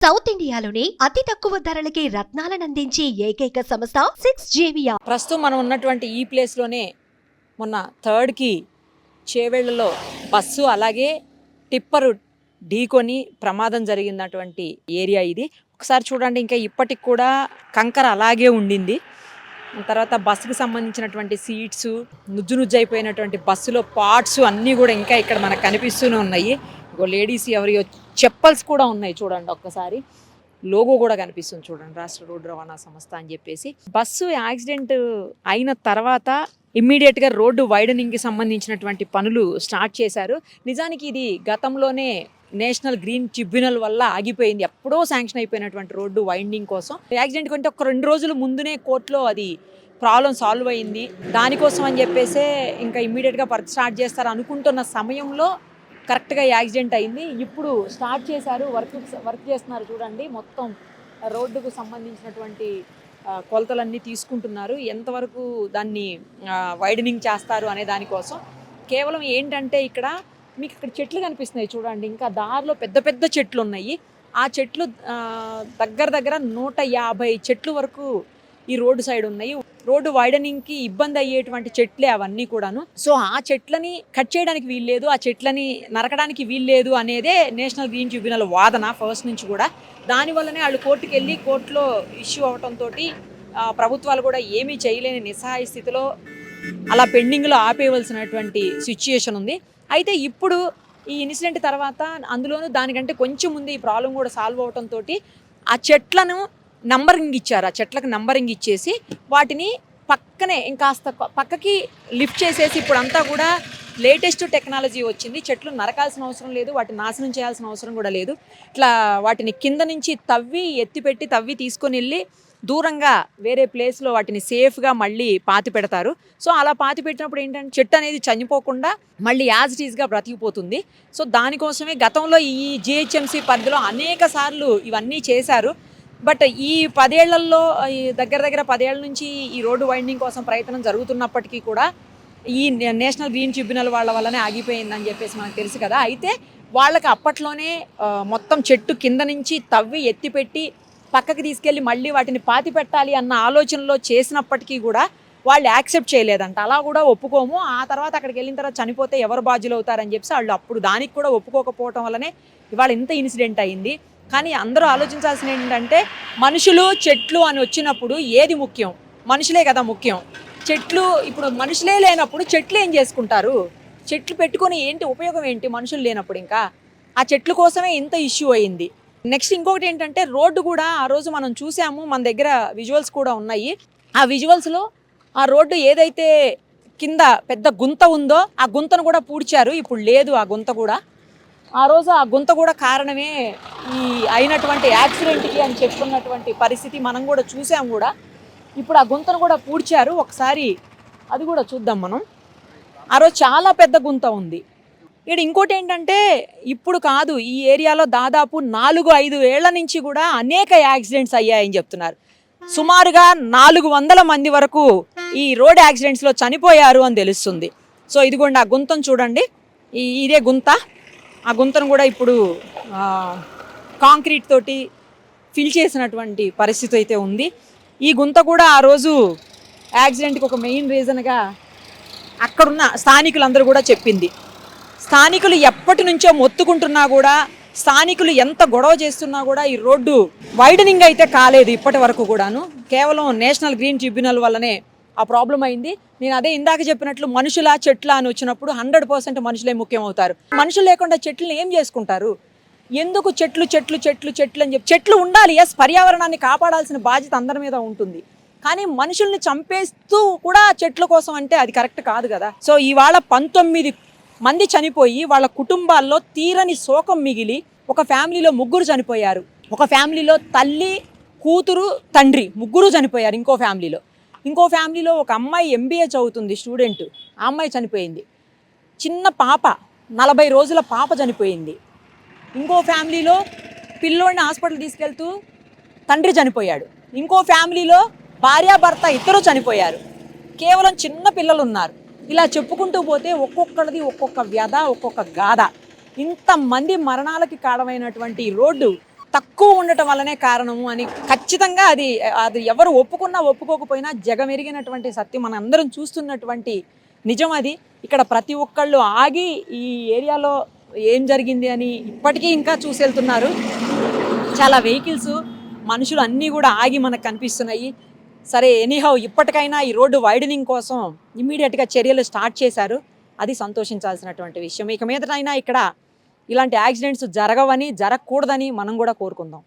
South ఇండియాలోని అతి తక్కువ ధరలకి రత్నాలనందించే ఏకైక సంస్థ 6JVR. ప్రస్తుతం మనం ఉన్నటువంటి ఈ ప్లేస్లోనే మొన్న 3కి చేవెళ్లలో బస్సు అలాగే టిప్పరు ఢీకొని ప్రమాదం జరిగినటువంటి ఏరియా ఇది. ఒకసారి చూడండి, ఇంకా ఇప్పటికి కూడా కంకర అలాగే ఉండింది. తర్వాత బస్సుకు సంబంధించినటువంటి సీట్స్ నుజ్జు అయిపోయినటువంటి బస్సులో పార్ట్స్ అన్నీ కూడా ఇంకా ఇక్కడ మనకు కనిపిస్తూనే ఉన్నాయి. లేడీస్ ఎవరియో చెప్పల్స్ కూడా ఉన్నాయి చూడండి, ఒక్కసారి లోగో కూడా కనిపిస్తుంది చూడండి, రాష్ట్ర రోడ్డు రవాణా సంస్థ అని చెప్పేసి. బస్సు యాక్సిడెంట్ అయిన తర్వాత ఇమ్మీడియట్గా రోడ్డు వైడనింగ్కి సంబంధించినటువంటి పనులు స్టార్ట్ చేశారు. నిజానికి ఇది గతంలోనే నేషనల్ గ్రీన్ ట్రిబ్యునల్ వల్ల ఆగిపోయింది. ఎప్పుడో శాంక్షన్ అయిపోయినటువంటి రోడ్డు వైండింగ్ కోసం. యాక్సిడెంట్ కంటే ఒక 2 రోజుల ముందునే కోర్టులో అది ప్రాబ్లం సాల్వ్ అయింది. దానికోసం అని చెప్పేసే ఇంకా ఇమ్మీడియట్గా వర్క్ స్టార్ట్ చేస్తారు అనుకుంటున్న సమయంలో కరెక్ట్గా యాక్సిడెంట్ అయింది. ఇప్పుడు స్టార్ట్ చేశారు, వర్క్ చేస్తున్నారు చూడండి. మొత్తం రోడ్డుకు సంబంధించినటువంటి కొలతలన్నీ తీసుకుంటున్నారు. ఎంతవరకు దాన్ని వైడనింగ్ చేస్తారు అనే దానికోసం. కేవలం ఏంటంటే ఇక్కడ మీకు ఇక్కడ చెట్లు కనిపిస్తున్నాయి చూడండి, ఇంకా దారిలో పెద్ద పెద్ద చెట్లు ఉన్నాయి. ఆ చెట్లు దగ్గర 150 చెట్లు వరకు ఈ రోడ్డు సైడ్ ఉన్నాయి. రోడ్డు వైడనింగ్కి ఇబ్బంది అయ్యేటువంటి చెట్లే అవన్నీ కూడాను. సో ఆ చెట్లని కట్ చేయడానికి వీల్లేదు, ఆ చెట్లని నరకడానికి వీల్లేదు అనేదే నేషనల్ గ్రీన్ ట్రిబ్యునల్ వాదన ఫస్ట్ నుంచి కూడా. దానివల్లనే వాళ్ళు కోర్టుకు వెళ్ళి కోర్టులో ఇష్యూ అవడంతో ప్రభుత్వాలు కూడా ఏమీ చేయలేని నిస్సహాయ స్థితిలో అలా పెండింగ్లో ఆపేయవలసినటువంటి సిచ్యుయేషన్ ఉంది. అయితే ఇప్పుడు ఈ ఇన్సిడెంట్ తర్వాత అందులోనూ దానికంటే కొంచెం ముందు ఈ ప్రాబ్లం కూడా సాల్వ్ అవడంతో ఆ చెట్లను నంబరింగ్ ఇచ్చారు. ఆ చెట్లకు నంబరింగ్ ఇచ్చేసి వాటిని పక్కనే ఇంకాస్త పక్కకి లిఫ్ట్ చేసేసి ఇప్పుడు అంతా కూడా లేటెస్ట్ టెక్నాలజీ వచ్చింది. చెట్లు నరకాల్సిన అవసరం లేదు, వాటిని నాశనం చేయాల్సిన అవసరం కూడా లేదు. ఇట్లా వాటిని కింద నుంచి తవ్వి తీసుకొని వెళ్ళి దూరంగా వేరే ప్లేస్లో వాటిని సేఫ్గా మళ్ళీ పాతి పెడతారు. సో అలా పాతి పెట్టినప్పుడు ఏంటంటే చెట్టు అనేది చనిపోకుండా మళ్ళీ యాజ్ ఇట్ ఈస్గా బ్రతికిపోతుంది. సో దానికోసమే గతంలో ఈ జిహెచ్ఎంసీ పరిధిలో అనేక సార్లు ఇవన్నీ చేశారు. బట్ ఈ 10 ఏళ్లలో దగ్గర 10 ఏళ్ల నుంచి ఈ రోడ్డు వైండింగ్ కోసం ప్రయత్నం జరుగుతున్నప్పటికీ కూడా ఈ నేషనల్ గ్రీన్ ట్రిబ్యునల్ వాళ్ళ వల్లనే ఆగిపోయిందని చెప్పేసి మనకు తెలుసు కదా. అయితే వాళ్ళకి అప్పట్లోనే మొత్తం చెట్టు కింద నుంచి తవ్వి ఎత్తిపెట్టి పక్కకి తీసుకెళ్ళి మళ్ళీ వాటిని పాతి పెట్టాలి అన్న ఆలోచనలో చేసినప్పటికీ కూడా వాళ్ళు యాక్సెప్ట్ చేయలేదంట. అలా కూడా ఒప్పుకోము, ఆ తర్వాత అక్కడికి వెళ్ళిన తర్వాత చనిపోతే ఎవరు బాధ్యులు అవుతారని చెప్పి వాళ్ళు అప్పుడు దానికి కూడా ఒప్పుకోకపోవటం వల్లనే ఇవాళ ఇంత ఇన్సిడెంట్ అయింది. కానీ అందరూ ఆలోచించాల్సిన ఏంటంటే మనుషులు చెట్లు అని వచ్చినప్పుడు ఏది ముఖ్యం? మనుషులే కదా ముఖ్యం. చెట్లు ఇప్పుడు మనుషులే లేనప్పుడు చెట్లు ఏం చేసుకుంటారు? చెట్లు పెట్టుకొని ఏంటి ఉపయోగం ఏంటి మనుషులు లేనప్పుడు? ఇంకా ఆ చెట్ల కోసమే ఇంత ఇష్యూ అయింది. నెక్స్ట్ ఇంకొకటి ఏంటంటే రోడ్డు కూడా ఆ రోజు మనం చూసాము, మన దగ్గర విజువల్స్ కూడా ఉన్నాయి. ఆ విజువల్స్లో ఆ రోడ్డు ఏదైతే కింద పెద్ద గుంత ఉందో ఆ గుంతను కూడా పూడ్చారు. ఇప్పుడు లేదు ఆ గుంత కూడా. ఆ రోజు ఆ గుంత కూడా కారణమే ఈ అయినటువంటి యాక్సిడెంట్కి అని చెప్పుకున్నటువంటి పరిస్థితి మనం కూడా చూసాం కూడా. ఇప్పుడు ఆ గుంతను కూడా పూడ్చారు, ఒకసారి అది కూడా చూద్దాం మనం. ఆ రోజు చాలా పెద్ద గుంత ఉంది. ఇక్కడ ఇంకోటి ఏంటంటే ఇప్పుడు కాదు, ఈ ఏరియాలో దాదాపు 4-5 ఏళ్ల నుంచి కూడా అనేక యాక్సిడెంట్స్ అయ్యాయని చెప్తున్నారు. సుమారుగా 400 మంది వరకు ఈ రోడ్ యాక్సిడెంట్స్లో చనిపోయారు అని తెలుస్తుంది. సో ఇదిగోండి ఆ గుంతను చూడండి, ఇదే గుంత. ఆ గుంతను కూడా ఇప్పుడు కాంక్రీట్ తోటి ఫిల్ చేసినటువంటి పరిస్థితి అయితే ఉంది. ఈ గుంత కూడా ఆ రోజు యాక్సిడెంట్కి ఒక మెయిన్ రీజన్గా అక్కడున్న స్థానికులందరూ కూడా చెప్పింది. స్థానికులు ఎప్పటి నుంచో మొత్తుకుంటున్నా కూడా, స్థానికులు ఎంత గొడవ చేస్తున్నా కూడా ఈ రోడ్డు వైడనింగ్ అయితే కాలేదు ఇప్పటి వరకు కూడాను. కేవలం నేషనల్ గ్రీన్ ట్రిబ్యునల్ వల్లనే ఆ ప్రాబ్లం అయింది. నేను అదే ఇందాక చెప్పినట్లు మనుషుల చెట్ల అని వచ్చినప్పుడు 100% మనుషులే ముఖ్యం అవుతారు. మనుషులు లేకుండా చెట్లను ఏం చేసుకుంటారు? ఎందుకు చెట్లు చెట్లు చెట్లు చెట్లు అని చెప్పి చెట్లు ఉండాలి. ఎస్, పర్యావరణాన్ని కాపాడాల్సిన బాధ్యత అందరి మీద ఉంటుంది. కానీ మనుషుల్ని చంపేస్తూ కూడా చెట్ల కోసం అంటే అది కరెక్ట్ కాదు కదా. సో ఇవాళ 19 మంది చనిపోయి వాళ్ళ కుటుంబాల్లో తీరని శోకం మిగిలి ఒక ఫ్యామిలీలో 3 చనిపోయారు. ఒక ఫ్యామిలీలో తల్లి, కూతురు, తండ్రి 3 చనిపోయారు. ఇంకో ఫ్యామిలీలో ఒక అమ్మాయి MBA చదువుతుంది, స్టూడెంట్, ఆ అమ్మాయి చనిపోయింది. చిన్న పాప 40 రోజుల పాప చనిపోయింది. ఇంకో ఫ్యామిలీలో పిల్లోడిని హాస్పిటల్ తీసుకెళ్తూ తండ్రి చనిపోయాడు. ఇంకో ఫ్యామిలీలో భార్యాభర్త ఇద్దరు చనిపోయారు. కేవలం చిన్న పిల్లలు ఉన్నారు. ఇలా చెప్పుకుంటూ పోతే ఒక్కొక్కరిది ఒక్కొక్క వ్యధ, ఒక్కొక్క గాథ. ఇంతమంది మరణాలకి కారణమైనటువంటి రోడ్డు తక్కువ ఉండటం వల్లనే కారణము అని ఖచ్చితంగా అది ఎవరు ఒప్పుకున్నా ఒప్పుకోకపోయినా జగమెరిగినటువంటి సత్యం, మన అందరం చూస్తున్నటువంటి నిజం అది. ఇక్కడ ప్రతి ఒక్కళ్ళు ఆగి ఈ ఏరియాలో ఏం జరిగింది అని ఇప్పటికీ ఇంకా చూసి వెళ్తున్నారు. చాలా వెహికల్స్, మనుషులు అన్నీ కూడా ఆగి మనకు కనిపిస్తున్నాయి. సరే, ఎనీహౌ ఇప్పటికైనా ఈ రోడ్డు వైడనింగ్ కోసం ఇమ్మీడియట్గా చర్యలు స్టార్ట్ చేశారు. అది సంతోషించాల్సినటువంటి విషయం. ఇక మీదటైనా ఇక్కడ ఇలాంటి యాక్సిడెంట్స్ జరగవని, జరగకూడదని మనం కూడా కోరుకుందాం.